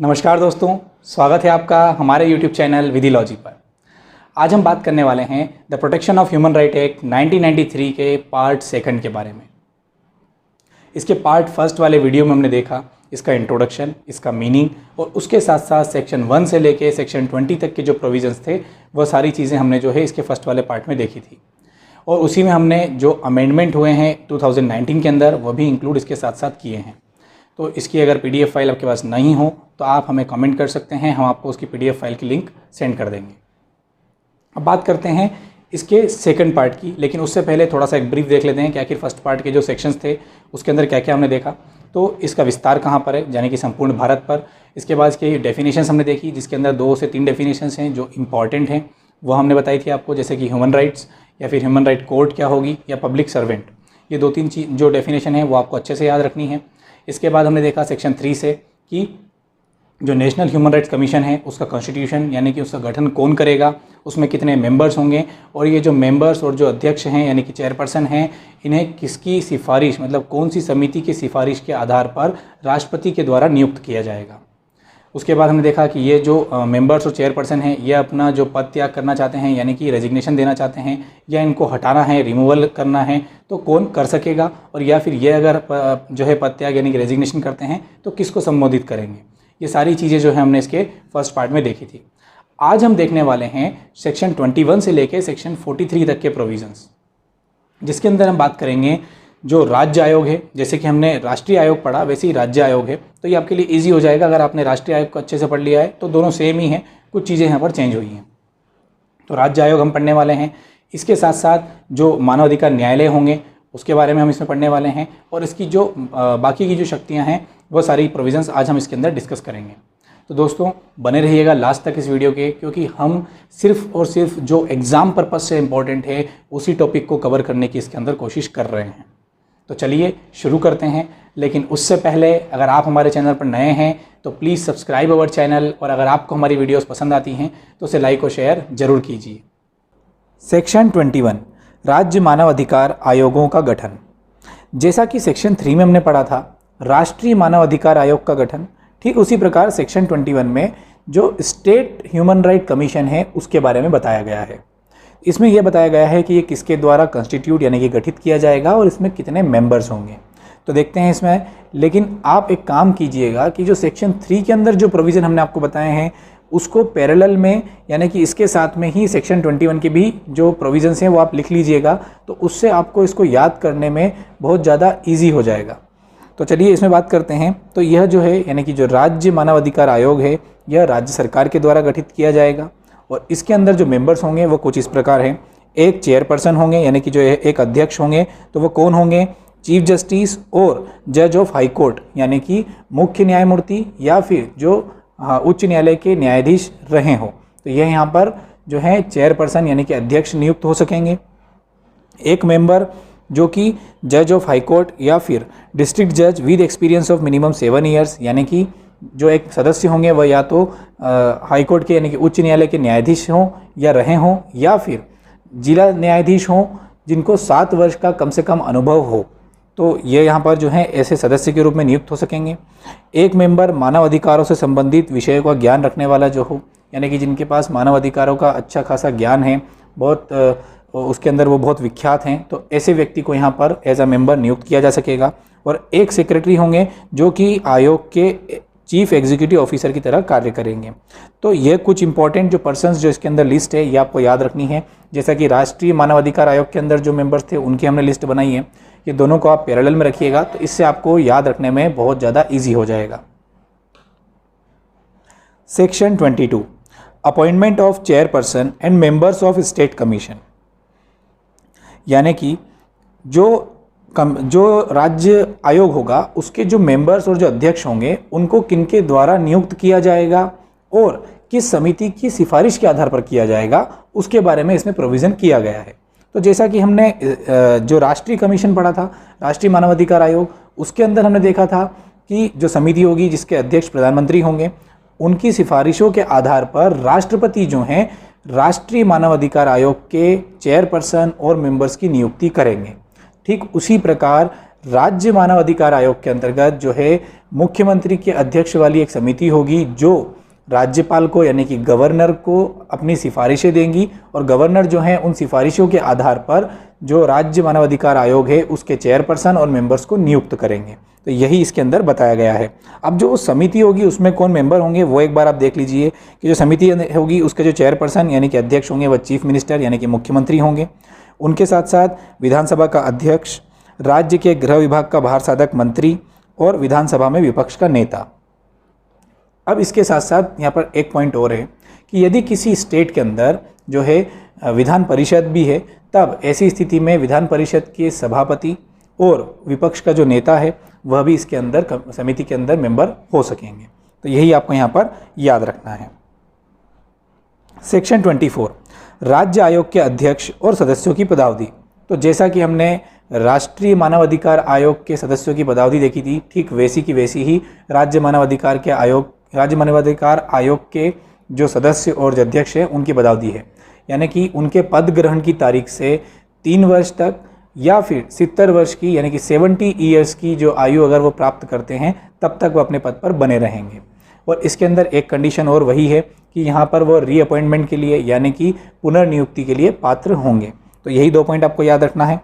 नमस्कार दोस्तों, स्वागत है आपका हमारे YouTube चैनल विधिलॉजी पर। आज हम बात करने वाले हैं the protection of human right act 1993 के पार्ट सेकंड के बारे में। इसके पार्ट फर्स्ट वाले वीडियो में हमने देखा इसका इंट्रोडक्शन, इसका मीनिंग और उसके साथ साथ सेक्शन 1 से लेके सेक्शन 20 तक के जो प्रोविजंस थे वो सारी चीज़ें हमने जो है इसके फर्स्ट वाले पार्ट में देखी थी। और उसी में हमने जो अमेंडमेंट हुए हैं 2019 के अंदर वो भी इंक्लूड इसके साथ साथ किए हैं। तो इसकी अगर PDF फाइल आपके पास नहीं हो तो आप हमें कमेंट कर सकते हैं, हम आपको उसकी PDF फाइल की लिंक सेंड कर देंगे। अब बात करते हैं इसके सेकंड पार्ट की, लेकिन उससे पहले थोड़ा सा एक ब्रीफ देख लेते हैं कि आखिर फर्स्ट पार्ट के जो सेक्शंस थे उसके अंदर क्या क्या हमने देखा। तो इसका विस्तार कहाँ पर है, यानी कि संपूर्ण भारत पर। इसके बाद इसकी डेफिनेशंस हमने देखी, जिसके अंदर 2 से 3 डेफिनेशंस हैं जो इंपॉर्टेंट हैं, वो हमने बताई थी आपको, जैसे कि ह्यूमन राइट्स या फिर ह्यूमन राइट कोर्ट क्या होगी या पब्लिक सर्वेंट। ये 2-3 चीज़ जो डेफिनेशन है वो आपको अच्छे से याद रखनी है। इसके बाद हमने देखा सेक्शन 3 से कि जो नेशनल ह्यूमन राइट्स कमीशन है उसका कॉन्स्टिट्यूशन यानी कि उसका गठन कौन करेगा, उसमें कितने मेंबर्स होंगे और ये जो मेंबर्स और जो अध्यक्ष हैं यानी कि चेयरपर्सन हैं, इन्हें किसकी सिफारिश, मतलब कौन सी समिति की सिफारिश के आधार पर राष्ट्रपति के द्वारा नियुक्त किया जाएगा। उसके बाद हमने देखा कि ये जो मेंबर्स और चेयरपर्सन हैं ये अपना जो पद त्याग करना चाहते हैं यानी कि रेजिग्नेशन देना चाहते हैं या इनको हटाना है, रिमूवल करना है, तो कौन कर सकेगा, और या फिर ये अगर जो है पद त्याग यानी कि रेजिग्नेशन करते हैं तो किसको संबोधित करेंगे। ये सारी चीज़ें जो है हमने इसके फर्स्ट पार्ट में देखी थी। आज हम देखने वाले हैं सेक्शन 21 से लेके सेक्शन 43 तक के प्रोविजंस, जिसके अंदर हम बात करेंगे जो राज्य आयोग है। जैसे कि हमने राष्ट्रीय आयोग पढ़ा वैसे ही राज्य आयोग है, तो ये आपके लिए इजी हो जाएगा अगर आपने राष्ट्रीय आयोग को अच्छे से पढ़ लिया है। तो दोनों सेम ही हैं, कुछ चीज़ें यहाँ पर चेंज हुई हैं। तो राज्य आयोग हम पढ़ने वाले हैं। इसके साथ साथ जो मानवाधिकार न्यायालय होंगे उसके बारे में हम इसमें पढ़ने वाले हैं, और इसकी जो बाकी की जो शक्तियाँ हैं वो सारी प्रोविजंस आज हम इसके अंदर डिस्कस करेंगे। तो दोस्तों बने रहिएगा लास्ट तक इस वीडियो के, क्योंकि हम सिर्फ और सिर्फ जो एग्ज़ाम पर्पज़ से इम्पोर्टेंट है उसी टॉपिक को कवर करने की इसके अंदर कोशिश कर रहे हैं। तो चलिए शुरू करते हैं, लेकिन उससे पहले अगर आप हमारे चैनल पर नए हैं तो प्लीज़ सब्सक्राइब अवर चैनल, और अगर आपको हमारी वीडियोस पसंद आती हैं तो उसे लाइक और शेयर ज़रूर कीजिए। सेक्शन 21 राज्य मानवाधिकार आयोगों का गठन। जैसा कि सेक्शन 3 में हमने पढ़ा था राष्ट्रीय मानवाधिकार आयोग का गठन, ठीक उसी प्रकार सेक्शन 21 में जो स्टेट ह्यूमन राइट कमीशन है उसके बारे में बताया गया है। इसमें यह बताया गया है कि ये किसके द्वारा कंस्टिट्यूट यानी कि गठित किया जाएगा और इसमें कितने मेंबर्स होंगे। तो देखते हैं इसमें, लेकिन आप एक काम कीजिएगा कि जो सेक्शन 3 के अंदर जो प्रोविज़न हमने आपको बताए हैं उसको पैरेलल में यानी कि इसके साथ में ही सेक्शन 21 के भी जो प्रोविजंस हैं वो आप लिख लीजिएगा, तो उससे आपको इसको याद करने में बहुत ज़्यादा ईजी हो जाएगा। तो चलिए इसमें बात करते हैं। तो यह जो है यानी कि जो राज्य मानवाधिकार आयोग है यह राज्य सरकार के द्वारा गठित किया जाएगा, और इसके अंदर जो मेंबर्स होंगे वो कुछ इस प्रकार हैं। एक चेयरपर्सन होंगे यानी कि जो एक अध्यक्ष होंगे, तो वो कौन होंगे, चीफ जस्टिस और जज ऑफ हाई कोर्ट यानी कि मुख्य न्यायमूर्ति या फिर जो उच्च न्यायालय के न्यायाधीश रहे हों, तो यह यहाँ पर जो है चेयरपर्सन यानी कि अध्यक्ष नियुक्त हो सकेंगे। एक मेंबर जो कि जज ऑफ हाई कोर्ट या फिर डिस्ट्रिक्ट जज with experience of minimum 7 years, यानी कि जो एक सदस्य होंगे वह या तो हाई कोर्ट के यानी कि उच्च न्यायालय के न्यायाधीश हों या रहे हों, या फिर जिला न्यायाधीश हों जिनको 7 वर्ष का कम से कम अनुभव हो, तो ये यहाँ पर जो है ऐसे सदस्य के रूप में नियुक्त हो सकेंगे। एक मेंबर मानव अधिकारों से संबंधित विषयों का ज्ञान रखने वाला जो हो, यानी कि जिनके पास मानव अधिकारों का अच्छा खासा ज्ञान है, बहुत उसके अंदर वो बहुत विख्यात हैं, तो ऐसे व्यक्ति को यहाँ पर एज अ मेंबर नियुक्त किया जा सकेगा। और एक सेक्रेटरी होंगे जो कि आयोग के चीफ एग्जीक्यूटिव ऑफिसर की तरह कार्य करेंगे। तो ये कुछ इंपॉर्टेंट जो पर्सन्स जो इसके अंदर लिस्ट है ये आपको याद रखनी है। जैसा कि राष्ट्रीय मानवाधिकार आयोग के अंदर जो मेंबर्स थे उनकी हमने लिस्ट बनाई है, ये दोनों को आप पैरेलल में रखिएगा, तो इससे आपको याद रखने में बहुत ज़्यादा ईजी हो जाएगा। Section 22 appointment of chairperson and members of state commission, यानी कि जो राज्य आयोग होगा उसके जो मेंबर्स और जो अध्यक्ष होंगे उनको किनके द्वारा नियुक्त किया जाएगा और किस समिति की सिफारिश के आधार पर किया जाएगा उसके बारे में इसमें प्रोविज़न किया गया है। तो जैसा कि हमने जो राष्ट्रीय कमीशन पढ़ा था राष्ट्रीय मानवाधिकार आयोग, उसके अंदर हमने देखा था कि जो समिति होगी जिसके अध्यक्ष प्रधानमंत्री होंगे, उनकी सिफारिशों के आधार पर राष्ट्रपति जो हैं राष्ट्रीय मानवाधिकार आयोग के चेयरपर्सन और मेंबर्स की नियुक्ति करेंगे। ठीक उसी प्रकार राज्य मानव अधिकार आयोग के अंतर्गत जो है मुख्यमंत्री के अध्यक्ष वाली एक समिति होगी जो राज्यपाल को यानी कि गवर्नर को अपनी सिफारिशें देंगी और गवर्नर जो हैं उन सिफारिशों के आधार पर जो राज्य मानव अधिकार आयोग है उसके चेयरपर्सन और मेंबर्स को नियुक्त करेंगे। तो यही इसके अंदर बताया गया है। अब जो समिति होगी उसमें कौन मेंबर होंगे वो एक बार आप देख लीजिए कि जो समिति होगी उसके जो चेयरपर्सन यानी कि अध्यक्ष होंगे वह चीफ मिनिस्टर यानी कि मुख्यमंत्री होंगे। उनके साथ साथ विधानसभा का अध्यक्ष, राज्य के गृह विभाग का बाहर साधक मंत्री और विधानसभा में विपक्ष का नेता। अब इसके साथ साथ यहाँ पर एक पॉइंट और है कि यदि किसी स्टेट के अंदर जो है विधान परिषद भी है तब ऐसी स्थिति में विधान परिषद के सभापति और विपक्ष का जो नेता है वह भी इसके अंदर समिति के अंदर मेंबर हो सकेंगे। तो यही आपको यहाँ पर याद रखना है। सेक्शन 24 राज्य आयोग के अध्यक्ष और सदस्यों की पदावधि। तो जैसा कि हमने राष्ट्रीय मानव अधिकार आयोग के सदस्यों की पदावधि देखी थी, ठीक वैसी की वैसी ही राज्य मानव अधिकार आयोग के जो सदस्य और जो अध्यक्ष हैं उनकी पदावधि है, यानी कि उनके पद ग्रहण की तारीख से 3 वर्ष तक या फिर 70 वर्ष की यानी कि 70 ईयर्स की जो आयु अगर वो प्राप्त करते हैं तब तक वो अपने पद पर बने रहेंगे। और इसके अंदर एक कंडीशन और वही है कि यहाँ पर वो रीअपॉइंटमेंट के लिए यानी कि पुनर्नियुक्ति के लिए पात्र होंगे। तो यही 2 पॉइंट आपको याद रखना है।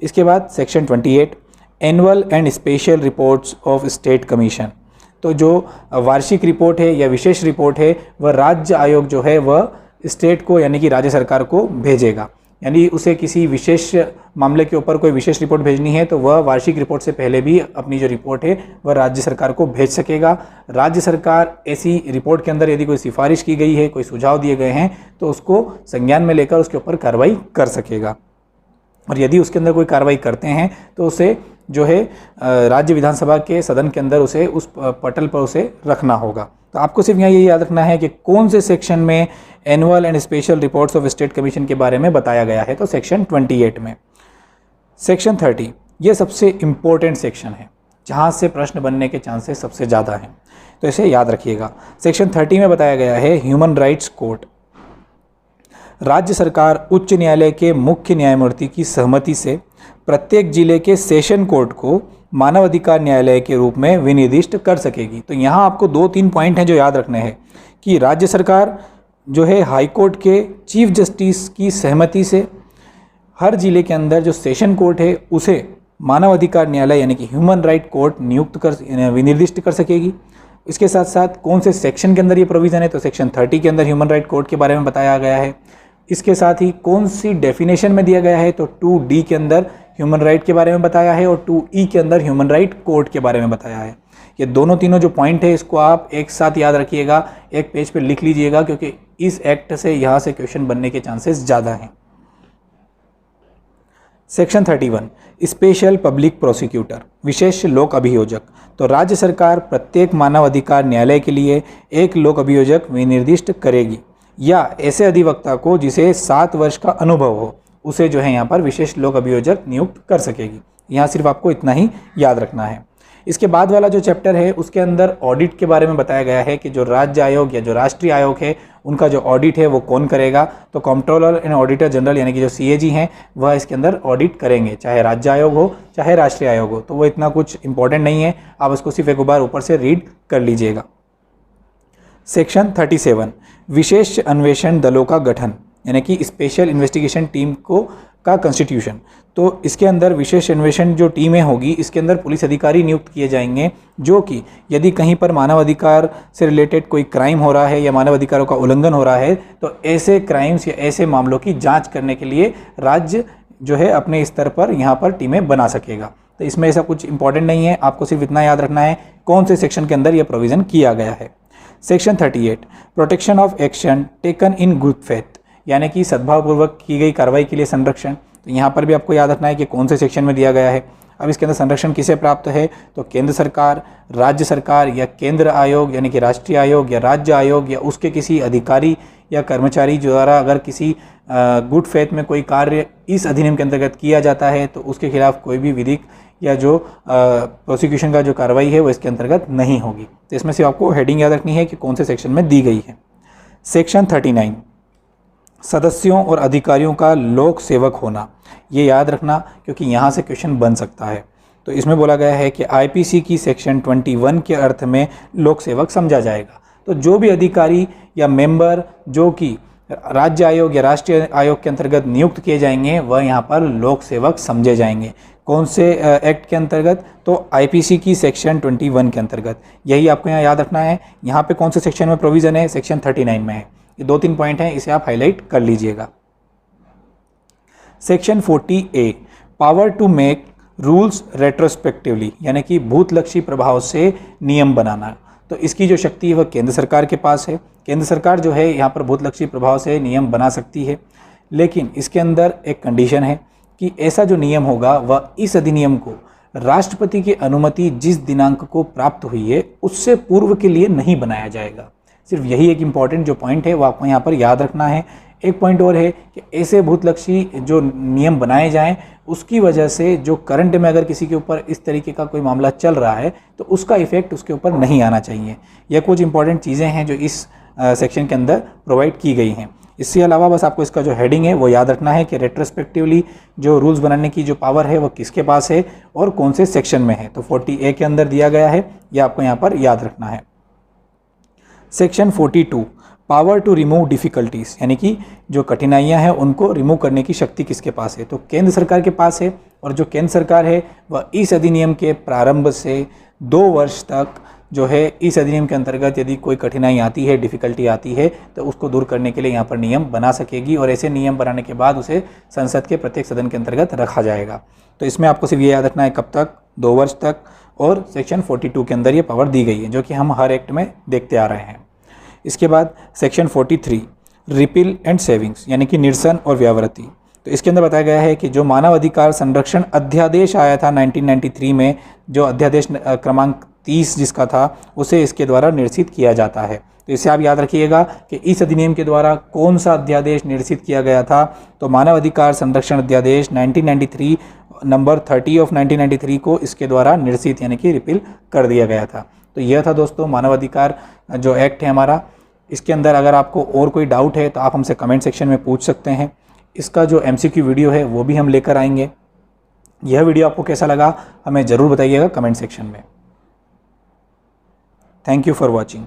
इसके बाद section 28 annual and special reports of state commission. तो जो वार्षिक रिपोर्ट है या विशेष रिपोर्ट है वह राज्य आयोग जो है वह स्टेट को यानी कि राज्य सरकार को भेजेगा। यानी उसे किसी विशेष मामले के ऊपर कोई विशेष रिपोर्ट भेजनी है तो वह वार्षिक रिपोर्ट से पहले भी अपनी जो रिपोर्ट है वह राज्य सरकार को भेज सकेगा। राज्य सरकार ऐसी रिपोर्ट के अंदर यदि कोई सिफारिश की गई है, कोई सुझाव दिए गए हैं तो उसको संज्ञान में लेकर उसके ऊपर कार्रवाई कर सकेगा। और यदि उसके अंदर कोई कार्रवाई करते हैं तो उसे जो है राज्य विधानसभा के सदन के अंदर उसे उस पटल पर उसे रखना होगा। तो आपको सिर्फ यहाँ ये याद रखना है कि कौन से सेक्शन में annual and special reports of state commission के बारे में बताया गया है। तो सेक्शन 28 में। सेक्शन 30 ये सबसे इम्पोर्टेंट सेक्शन है जहाँ से प्रश्न बनने के चांसेस सबसे ज़्यादा हैं, तो इसे याद रखिएगा। सेक्शन 30 में बताया गया है ह्यूमन राइट्स कोर्ट। राज्य सरकार उच्च न्यायालय के मुख्य न्यायमूर्ति की सहमति से प्रत्येक जिले के सेशन कोर्ट को मानव अधिकार न्यायालय के रूप में विनिर्दिष्ट कर सकेगी। तो यहाँ आपको 2-3 पॉइंट हैं जो याद रखने हैं कि राज्य सरकार जो है हाई कोर्ट के चीफ जस्टिस की सहमति से हर जिले के अंदर जो सेशन कोर्ट है उसे मानव अधिकार न्यायालय यानी कि ह्यूमन राइट कोर्ट विनिर्दिष्ट कर सकेगी। इसके साथ साथ कौन से सेक्शन के अंदर ये प्रोविज़न है, तो सेक्शन 30 के अंदर ह्यूमन राइट कोर्ट के बारे में बताया गया है। इसके साथ ही कौन सी डेफिनेशन में दिया गया है, तो 2D के अंदर ह्यूमन राइट के बारे में बताया है और 2E के अंदर ह्यूमन राइट कोर्ट के बारे में बताया है। ये दोनों तीनों जो पॉइंट है इसको आप एक साथ याद रखिएगा, एक पेज पे लिख लीजिएगा क्योंकि इस एक्ट से यहाँ से क्वेश्चन बनने के चांसेस ज़्यादा हैं। सेक्शन 31 स्पेशल पब्लिक प्रोसिक्यूटर, विशेष लोक अभियोजक। तो राज्य सरकार प्रत्येक मानव अधिकार न्यायालय के लिए एक लोक अभियोजक विनिर्दिष्ट करेगी या ऐसे अधिवक्ता को जिसे 7 वर्ष का अनुभव हो उसे जो है यहाँ पर विशेष लोक अभियोजक नियुक्त कर सकेगी। यहाँ सिर्फ आपको इतना ही याद रखना है। इसके बाद वाला जो चैप्टर है उसके अंदर ऑडिट के बारे में बताया गया है कि जो राज्य आयोग या जो राष्ट्रीय आयोग है उनका जो ऑडिट है वो कौन करेगा। तो कंट्रोलर एंड ऑडिटर जनरल यानी कि जो CAG हैं वह इसके अंदर ऑडिट करेंगे, चाहे राज्य आयोग हो चाहे राष्ट्रीय आयोग हो। तो वो इतना कुछ इंपॉर्टेंट नहीं है, आप उसको सिर्फ एक बार ऊपर से रीड कर लीजिएगा। सेक्शन 37 विशेष अन्वेषण दलों का गठन यानी कि स्पेशल इन्वेस्टिगेशन टीम का कंस्टिट्यूशन। तो इसके अंदर विशेष अन्वेषण जो टीमें होगी इसके अंदर पुलिस अधिकारी नियुक्त किए जाएंगे जो कि यदि कहीं पर मानव अधिकार से रिलेटेड कोई क्राइम हो रहा है या मानव अधिकारों का उल्लंघन हो रहा है तो ऐसे क्राइम्स या ऐसे मामलों की जांच करने के लिए राज्य जो है अपने स्तर पर यहाँ पर टीमें बना सकेगा। तो इसमें ऐसा कुछ इंपॉर्टेंट नहीं है, आपको सिर्फ इतना याद रखना है कौन से सेक्शन के अंदर यह प्रोविज़न किया गया है। Section 38 protection of action taken in good faith यानी कि सद्भावपूर्वक की गई कार्रवाई के लिए संरक्षण। तो यहाँ पर भी आपको याद रखना है कि कौन से सेक्शन में दिया गया है। अब इसके अंदर संरक्षण किसे प्राप्त है, तो केंद्र सरकार, राज्य सरकार या केंद्र आयोग यानी कि राष्ट्रीय आयोग या राज्य आयोग या उसके किसी अधिकारी या कर्मचारी द्वारा अगर किसी गुड फेथ में कोई कार्य इस अधिनियम के अंतर्गत किया जाता है तो उसके खिलाफ कोई भी विधिक या जो प्रोसिक्यूशन का जो कार्रवाई है वो इसके अंतर्गत नहीं होगी। तो इसमें से आपको हेडिंग याद रखनी है कि कौन से सेक्शन में दी गई है। सेक्शन 39 सदस्यों और अधिकारियों का लोक सेवक होना, ये याद रखना क्योंकि यहाँ से क्वेश्चन बन सकता है। तो इसमें बोला गया है कि आईपीसी की सेक्शन 21 के अर्थ में लोक सेवक समझा जाएगा। तो जो भी अधिकारी या मेंबर जो कि राज्य आयोग या राष्ट्रीय आयोग के अंतर्गत नियुक्त किए जाएंगे वह यहाँ पर लोक सेवक समझे जाएंगे। कौन से एक्ट के अंतर्गत? तो आईपीसी की सेक्शन 21 के अंतर्गत। यही आपको यहाँ याद रखना है। यहाँ पे कौन से सेक्शन में प्रोविज़न है? सेक्शन 39 में है। ये 2-3 पॉइंट हैं, इसे आप हाईलाइट कर लीजिएगा। Section 40A, power to make rules retrospectively, यानी कि भूतलक्षी प्रभाव से नियम बनाना। तो इसकी जो शक्ति है वह केंद्र सरकार के पास है। केंद्र सरकार जो है यहाँ पर भूतलक्षी प्रभाव से नियम बना सकती है, लेकिन इसके अंदर एक कंडीशन है कि ऐसा जो नियम होगा वह इस अधिनियम को राष्ट्रपति की अनुमति जिस दिनांक को प्राप्त हुई है उससे पूर्व के लिए नहीं बनाया जाएगा। सिर्फ यही एक इम्पॉर्टेंट जो पॉइंट है वो आपको यहाँ पर याद रखना है। एक पॉइंट और है कि ऐसे भूतलक्षी जो नियम बनाए जाएं उसकी वजह से जो करंट में अगर किसी के ऊपर इस तरीके का कोई मामला चल रहा है तो उसका इफेक्ट उसके ऊपर नहीं आना चाहिए। यह कुछ इंपॉर्टेंट चीज़ें हैं जो इस सेक्शन के अंदर प्रोवाइड की गई हैं। इसके अलावा बस आपको इसका जो हेडिंग है वो याद रखना है कि रेट्रोस्पेक्टिवली जो रूल्स बनाने की जो पावर है वो किसके पास है और कौन से सेक्शन में है। तो 40A के अंदर दिया गया है, यह आपको यहाँ पर याद रखना है। Section 42, power to remove difficulties, यानी कि जो कठिनाइयाँ हैं उनको रिमूव करने की शक्ति किसके पास है? तो केंद्र सरकार के पास है। और जो केंद्र सरकार है वह इस अधिनियम के प्रारंभ से 2 वर्ष तक जो है इस अधिनियम के अंतर्गत यदि कोई कठिनाई आती है, डिफ़िकल्टी आती है तो उसको दूर करने के लिए यहाँ पर नियम बना सकेगी और ऐसे नियम बनाने के बाद उसे संसद के प्रत्येक सदन के अंतर्गत रखा जाएगा। तो इसमें आपको सिर्फ ये याद रखना है कब तक? 2 वर्ष तक। और सेक्शन 42 के अंदर ये पावर दी गई है जो कि हम हर एक्ट में देखते आ रहे हैं। इसके बाद सेक्शन 43, रिपील एंड सेविंग्स, यानी कि निरसन और व्यावृत्ति। तो इसके अंदर बताया गया है कि जो मानव अधिकार संरक्षण अध्यादेश आया था 1993 में, जो अध्यादेश क्रमांक 30 जिसका था, उसे इसके द्वारा निरसित किया जाता है। तो इसे आप याद रखिएगा कि इस अधिनियम के द्वारा कौन सा अध्यादेश निरसित किया गया था। तो मानव अधिकार संरक्षण अध्यादेश 1993 नंबर 30 ऑफ 1993 को इसके द्वारा निरसित यानी कि रिपील कर दिया गया था। तो यह था दोस्तों मानव अधिकार जो एक्ट है हमारा। इसके अंदर अगर आपको और कोई डाउट है तो आप हमसे कमेंट सेक्शन में पूछ सकते हैं। इसका जो MCQ वीडियो है वो भी हम लेकर आएंगे। यह वीडियो आपको कैसा लगा हमें ज़रूर बताइएगा कमेंट सेक्शन में। Thank you for watching.